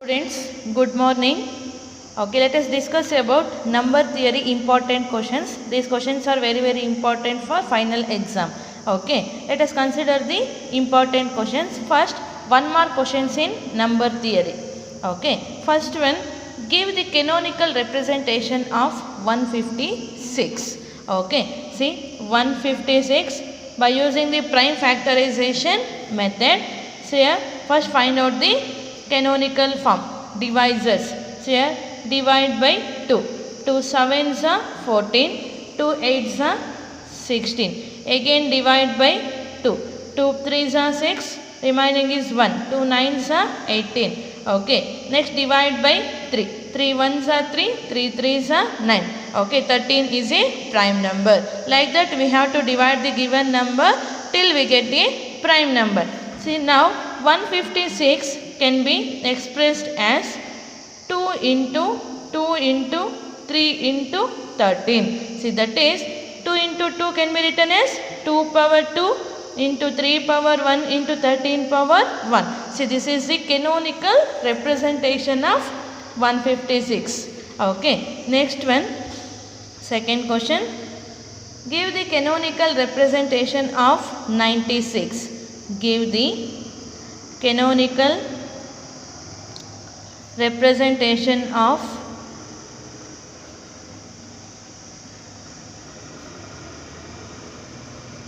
Friends, good morning. Okay, let us discuss about number theory important questions. These questions are very important for final exam. Okay, let us consider the important questions. First, one mark questions in number theory. Okay, first one, give the canonical representation of 156. Okay, see 156 by using the prime factorization method. So here, first find out the canonical form. Divisors. So here, divide by 2. 2 7s are 14. 2 8s are 16. Again divide by 2. 2 3s are 6. Remaining is 1. 2 9s are 18. Okay. Next divide by 3. 3 1s are 3. 3 3s are 9. Okay. 13 is a prime number. Like that we have to divide the given number till we get the prime number. See now 156 can be expressed as 2 into 2 into 3 into 13. See that is 2 into 2 can be written as 2 power 2 into 3 power 1 into 13 power 1. See this is the canonical representation of 156. Okay. Next one, second question. Give the canonical representation of 96. Give the canonical representation of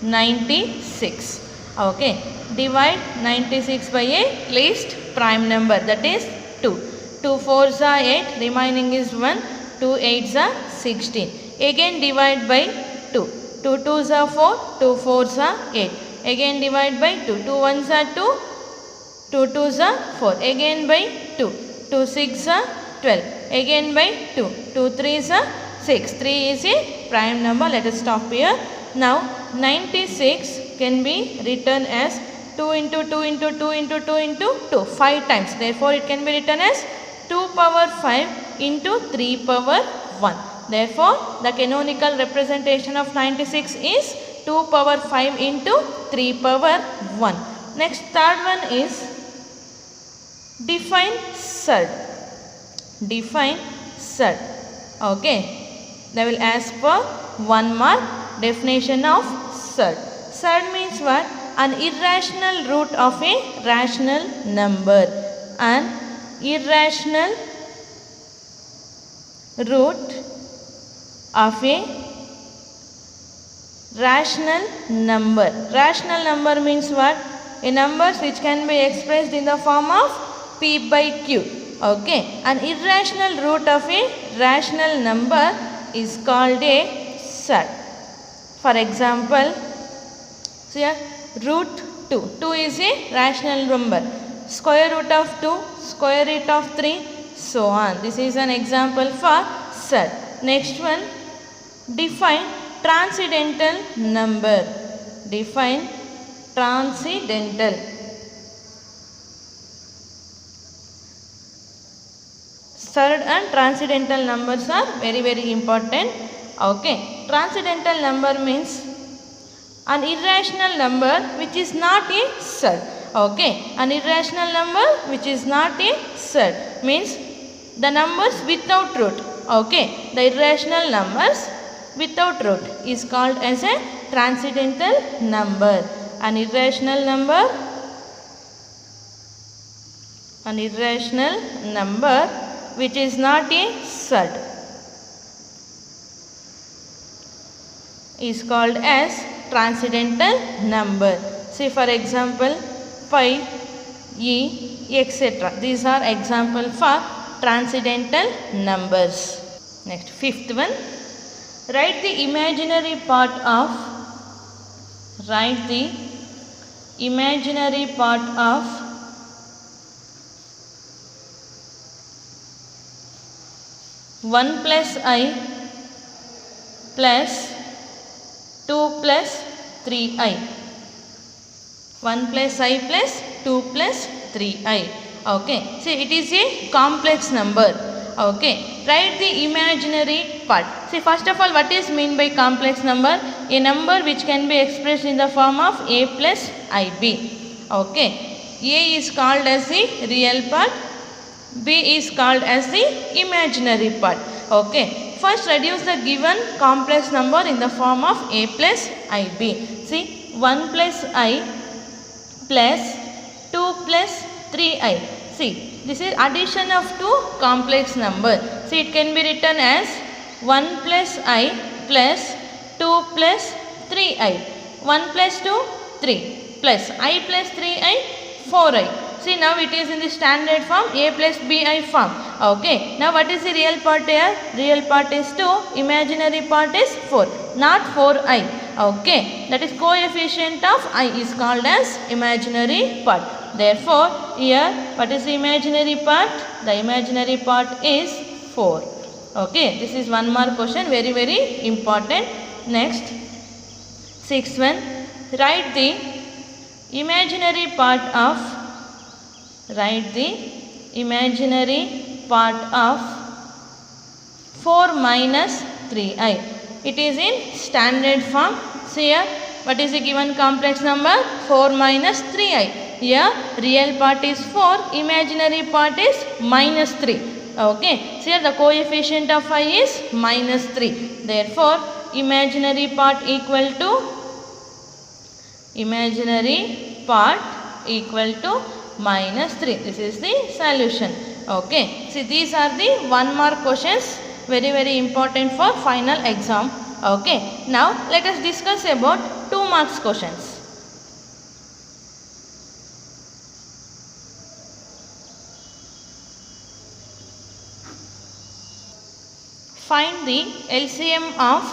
96. Okay. Divide 96 by a least prime number, that is 2. 2 4s are 8, remaining is 1. 2 8s are 16. Again divide by 2. 2 2s are 4, 2 4s are 8. Again divide by 2. 2 1s are 2, 2 2s are 4. Again by 2. 2 6 are 12. Again by 2. 2 3s are 6. 3 is a prime number. Let us stop here. Now 96 can be written as 2 into 2 into 2 into 2 into 2. 5 times. Therefore it can be written as 2 power 5 into 3 power 1. Therefore the canonical representation of 96 is 2 power 5 into 3 power 1. Next, third one is define surd. Define surd. Okay. They will ask for 1 mark definition of surd. Surd means what? An irrational root of a rational number. An irrational root of a rational number. Rational number means what? A number which can be expressed in the form of p by q. Okay. An irrational root of a rational number is called a surd. For example, so here root 2. 2 is a rational number. Square root of 2, square root of 3, so on. This is an example for surd. Next one, define transcendental number. Define transcendental. Surd and transcendental numbers are very important. Okay. Transcendental number means an irrational number which is not a surd. Okay. An irrational number which is not a surd means the numbers without root. Okay. The irrational numbers without root is called as a transcendental number. An irrational number which is not a surd is called as transcendental number. See for example pi, e, etc. These are example for transcendental numbers. Next, fifth one. Write the imaginary part of 1 plus I plus 2 plus 3i. 1 plus I plus 2 plus 3i. Okay. See it is a complex number. Okay. Write the imaginary part. See first of all what is meant by complex number? A number which can be expressed in the form of a plus ib. Okay. A is called as the real part, B is called as the imaginary part. Okay. First reduce the given complex number in the form of a plus ib. See, 1 plus I plus 2 plus 3i. See, this is addition of two complex numbers. See, it can be written as 1 plus I plus 2 plus 3i. 1 plus 2, 3 plus I plus 3i, 4i. See, now it is in the standard form, a plus bi form. Okay. Now what is the real part here? Real part is 2, imaginary part is 4, not 4i. Okay. That is coefficient of I is called as imaginary part. Therefore, here what is the imaginary part? The imaginary part is 4. Okay. This is one more question, very very important. Next, sixth one, write the imaginary part of 4 minus 3i. It is in standard form. See here, what is the given complex number? 4 minus 3i. Here, real part is 4, imaginary part is minus 3. Okay. See here, the coefficient of I is minus 3. Therefore, imaginary part equal to minus 3. This is the solution. Okay. See, these are the 1 mark questions, very very important for final exam. Okay. Now let us discuss about 2 marks questions. Find the LCM of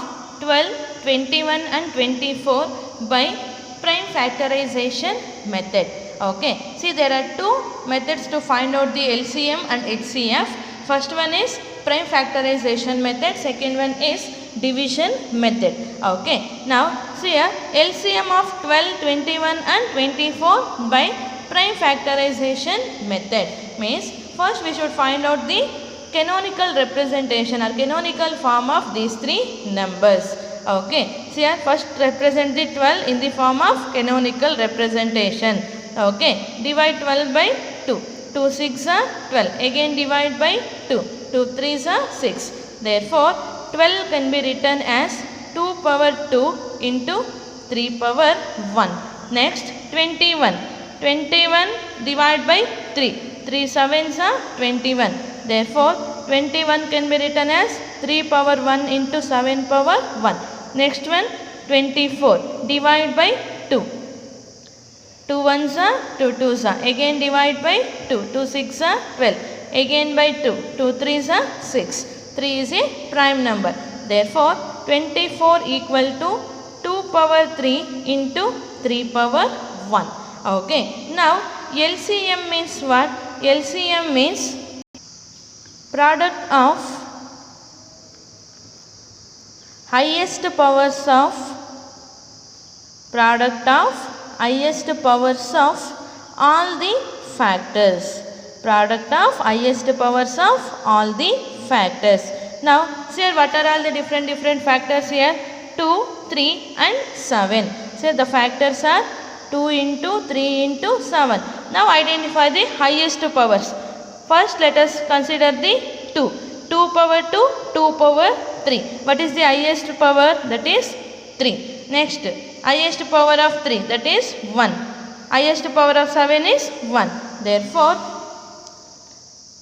12, 21 and 24 by prime factorization method. Okay. See, there are 2 methods to find out the LCM and HCF. First one is prime factorization method. Second one is division method. Okay. Now, see here, LCM of 12, 21 and 24 by prime factorization method means first we should find out the canonical representation or canonical form of these 3 numbers. Okay. See here, first represent the 12 in the form of canonical representation. Okay. Divide 12 by 2. 2 6 are 12. Again divide by 2. 2 3 are 6. Therefore, 12 can be written as 2 power 2 into 3 power 1. Next, 21. 21 divide by 3. 3 7s are 21. Therefore, 21 can be written as 3 power 1 into 7 power 1. Next one, 24. Divide by 2. 2 1s are 2 2s are. Again divide by 2. 2 6 are 12. Again by 2. 2 3s are 6. 3 is a prime number. Therefore, 24 equal to 2 power 3 into 3 power 1. Okay. Now, LCM means what? LCM means product of highest powers of all the factors. Product of highest powers of all the factors. Now, see what are all the different factors here? 2, 3 and 7. So, the factors are 2 into 3 into 7. Now, identify the highest powers. First, let us consider the 2. 2 power 2, 2 power 3. What is the highest power? That is 3. Next, highest power of 3, that is 1. Highest power of 7 is 1. Therefore,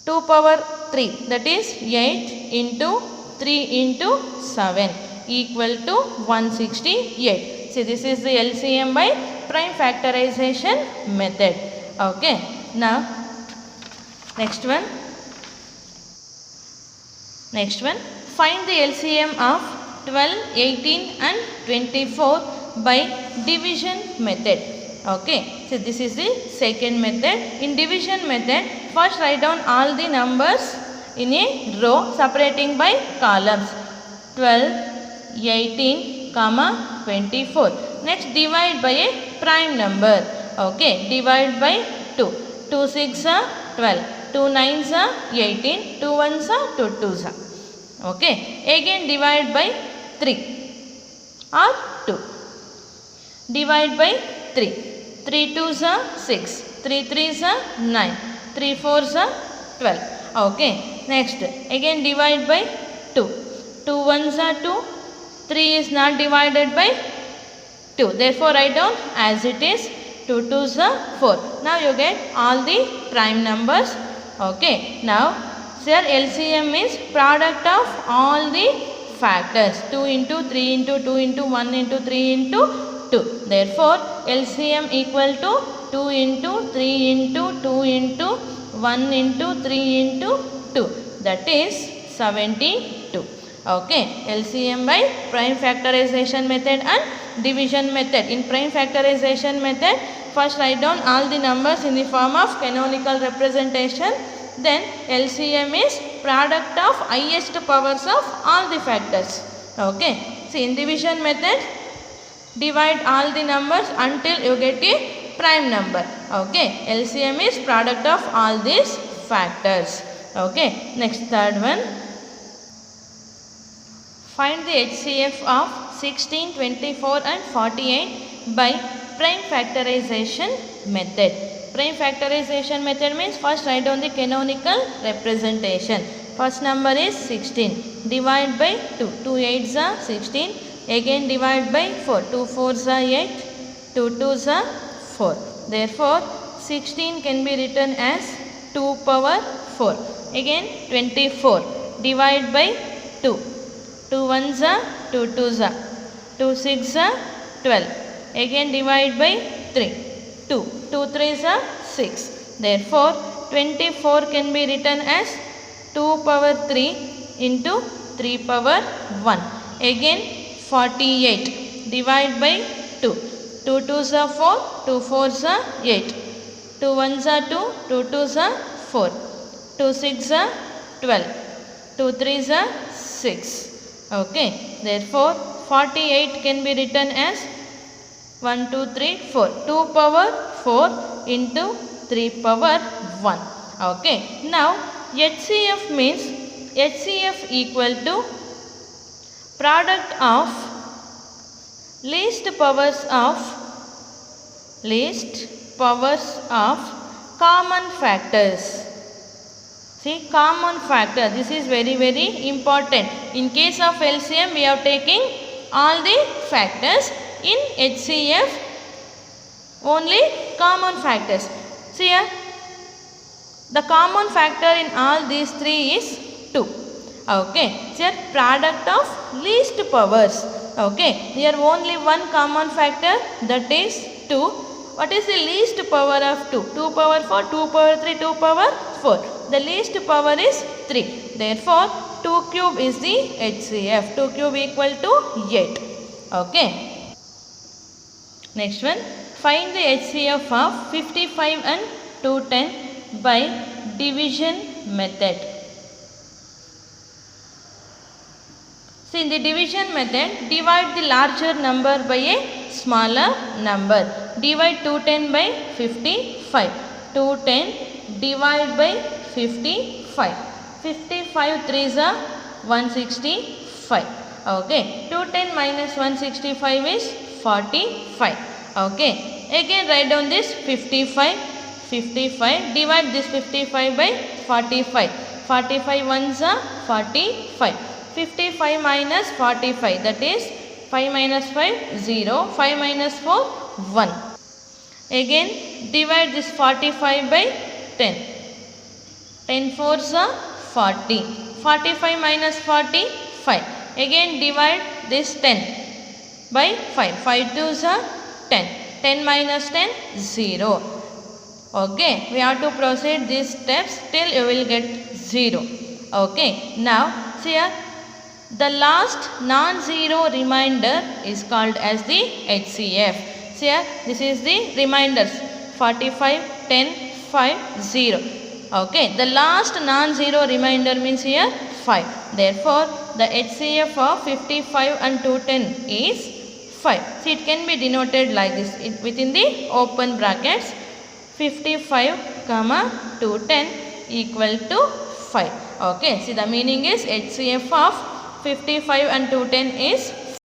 2 power 3, that is 8 into 3 into 7 equal to 168. See, this is the LCM by prime factorization method. Okay. Now, next one, find the LCM of 12, 18 and 24 by division method. Okay. So, this is the second method. In division method, first write down all the numbers in a row separating by columns. 12, 18, 24. Next, divide by a prime number. Okay. Divide by 2. 2 6 are 12. 2 9s are 18. 2 1s are 2 2s are. Okay. Again divide by 3 or 2. Divide by 3. 3 2s are 6. 3 3s are 9. 3 4s are 12. Okay, next again divide by 2. 2 ones are 2, 3 is not divided by 2, therefore write down as it is. 2 2s are 4. Now you get all the prime numbers. Okay, now here LCM is product of all the factors. 2 into 3 into 2 into 1 into 3 into 2. Therefore LCM equal to 2 into 3 into 2 into 1 into 3 into 2, that is 72. Okay, LCM by prime factorization method and division method. In prime factorization method, first write down all the numbers in the form of canonical representation. Then LCM is product of highest powers of all the factors. Okay, see in division method, divide all the numbers until you get a prime number. Okay, LCM is product of all these factors. Okay, next third one. Find the HCF of 16, 24 and 48 by prime factorization method. Prime factorization method means first write down the canonical representation. First number is 16. Divide by 2. 2 8s are 16. Again divide by 4. 2 4s are 8. 2 2s are 4. Therefore 16 can be written as 2 power 4. Again 24. Divide by 2. 2 1s are 2 2s are 2 6 are 12. Again divide by 3. 2 2 3s are 6. Therefore 24 can be written as 2 power 3 into 3 power 1. Again 48. Divide by 2. 2 2s are 4. 2 4s are 8. 2 1s are 2. 2 2s are 4. 2 6 are 12. 2 3s are 6. Okay, therefore 48 can be written as 1 2 3 4. 2 power 4 into 3 power 1. Okay, now HCF means HCF equal to product of least powers of common factors. See, common factor, this is very important. In case of LCM, we are taking all the factors. In HCF, only common factors. See here, the common factor in all these three is 2. Okay, here product of least powers. Okay, here only one common factor, that is 2. What is the least power of 2? 2 power 4, 2 power 3, 2 power 4. The least power is 3. Therefore, 2 cube is the HCF. 2 cube equal to 8. Okay. Next one. Find the HCF of 55 and 210 by division method. So, in the division method, divide the larger number by a smaller number. Divide 210 by 55. 210 divide by 55. 55 3s are 165. Okay. 210 minus 165 is 45. Okay. Again write down this 55. 55. Divide this 55 by 45. 45 ones are 45. 55 minus 45, that is 5 minus 5 0. 5 minus 4 1. Again divide this 45 by 10. 10 4s are 40. 45 minus 40 5. Again divide this 10 by 5. 5 2s are 10. 10 minus 10 0. Okay, we have to proceed these steps till you will get 0. Okay, now see here, the last non-zero remainder is called as the HCF. See here, this is the remainders 45, 10, 5, 0. Okay, the last non-zero remainder means here 5. Therefore, the HCF of 55 and 210 is 5. See, it can be denoted like this within the open brackets. 55 comma 210 equal to 5. Okay, see, the meaning is HCF of 55 and 210 is